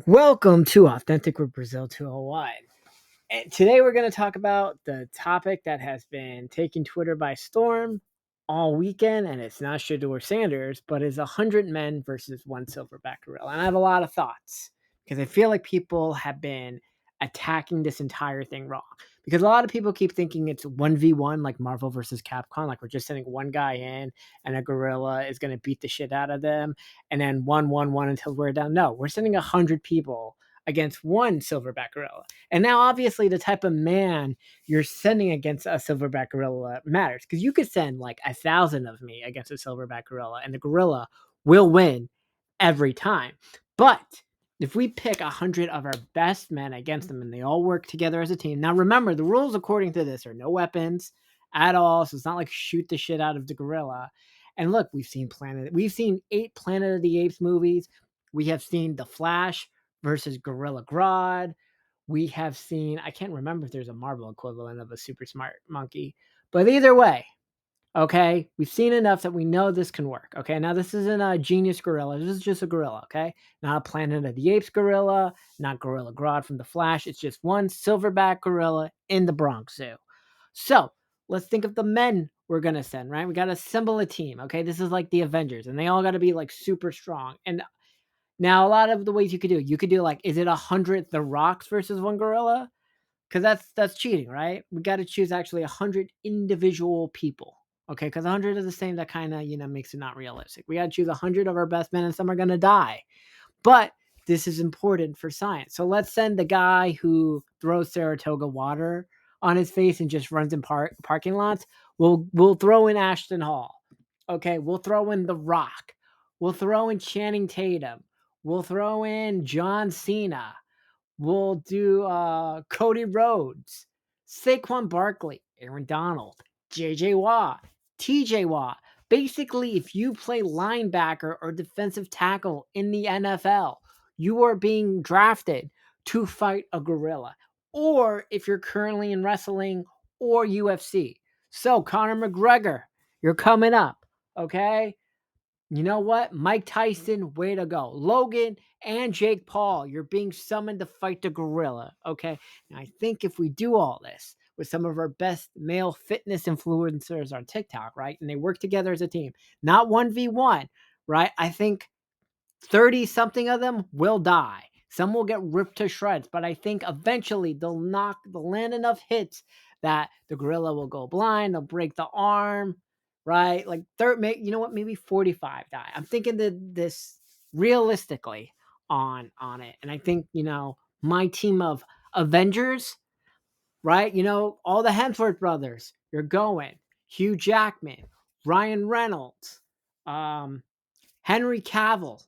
Welcome to Authentic with Brazil 201. And today we're going to talk about the topic that has been taking Twitter by storm all weekend, and it's not Shedeur Sanders, but is 100 men versus one silverback gorilla. And I have a lot of thoughts because I feel like people have been attacking this entire thing wrong. Because a lot of people keep thinking it's 1v1 like Marvel versus Capcom, like we're just sending one guy in and a gorilla is going to beat the shit out of them and then 1-1-1 until we're down. No, we're sending 100 people against one silverback gorilla. And now, obviously, the type of man you're sending against a silverback gorilla matters because you could send like 1,000 of me against a silverback gorilla, and the gorilla will win every time. But if we pick 100 of our best men against them and they all work together as a team, now remember the rules according to this are no weapons at all, so it's not like shoot the shit out of the gorilla. And look, we've seen 8 Planet of the Apes movies. We have seen The Flash versus Gorilla Grodd. We have seen, I can't remember if there's a Marvel equivalent of a super smart monkey, but either way, okay, we've seen enough that we know this can work. Okay, now this isn't a genius gorilla. This is just a gorilla. Okay, not a Planet of the Apes gorilla, not Gorilla Grodd from The Flash. It's just one silverback gorilla in the Bronx Zoo. So let's think of the men we're gonna send. Right, we got to assemble a team. Okay, this is like the Avengers, and they all got to be like super strong. And now, a lot of the ways you could do like, is it 100 The Rocks versus one gorilla? Because that's cheating, right? We got to choose actually 100 individual people, okay? Because 100 is the same. That kind of makes it not realistic. We got to choose 100 of our best men, and some are gonna die. But this is important for science. So let's send the guy who throws Saratoga water on his face and just runs in parking lots. We'll throw in Ashton Hall. Okay, we'll throw in The Rock. We'll throw in Channing Tatum. We'll throw in John Cena. We'll do Cody Rhodes, Saquon Barkley, Aaron Donald, JJ Watt, TJ Watt. Basically, if you play linebacker or defensive tackle in the NFL, you are being drafted to fight a gorilla. Or if you're currently in wrestling or UFC. So, Conor McGregor, you're coming up, okay? You know what? Mike Tyson, way to go. Logan and Jake Paul, you're being summoned to fight the gorilla. Okay. And I think if we do all this with some of our best male fitness influencers on TikTok, right? And they work together as a team, not 1v1, right? I think 30 something of them will die. Some will get ripped to shreds, but I think eventually they'll land enough hits that the gorilla will go blind, they'll break the arm, right? Like you know what, maybe 45 die. I'm thinking this realistically on it. And I think, my team of Avengers, right? All the Hemsworth brothers, you're going. Hugh Jackman, Ryan Reynolds, Henry Cavill,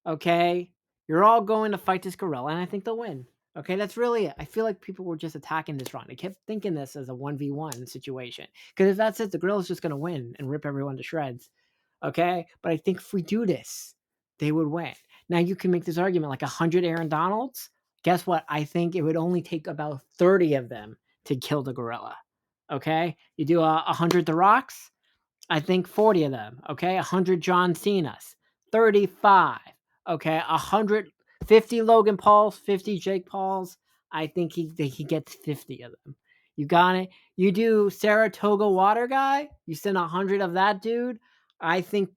okay? You're all going to fight this gorilla, and I think they'll win. Okay, that's really it. I feel like people were just attacking this wrong. They kept thinking this as a 1v1 situation. Because if that's it, the gorilla's just going to win and rip everyone to shreds. Okay? But I think if we do this, they would win. Now, you can make this argument like 100 Aaron Donalds. Guess what? I think it would only take about 30 of them to kill the gorilla. Okay? You do 100 The Rocks. I think 40 of them, okay? 100 John Cena's, 35, okay? 150 Logan Pauls, 50 Jake Pauls. I think he gets 50 of them. You got it? You do Saratoga Water Guy, you send 100 of that dude. I think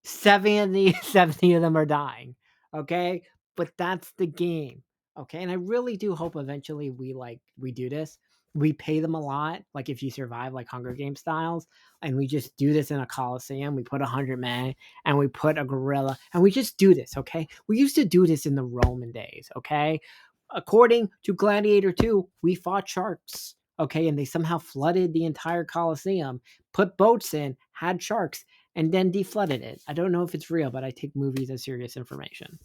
70 of them are dying, okay? But that's the game, okay? And I really do hope eventually we do this. We pay them a lot, like if you survive like Hunger Game styles, and we just do this in a coliseum. We put 100 men and we put a gorilla and we just do this, okay? We used to do this in the Roman days, okay? According to Gladiator 2, we fought sharks, okay? And they somehow flooded the entire coliseum, put boats in, had sharks, and then deflooded it. I don't know if it's real, but I take movies as serious information.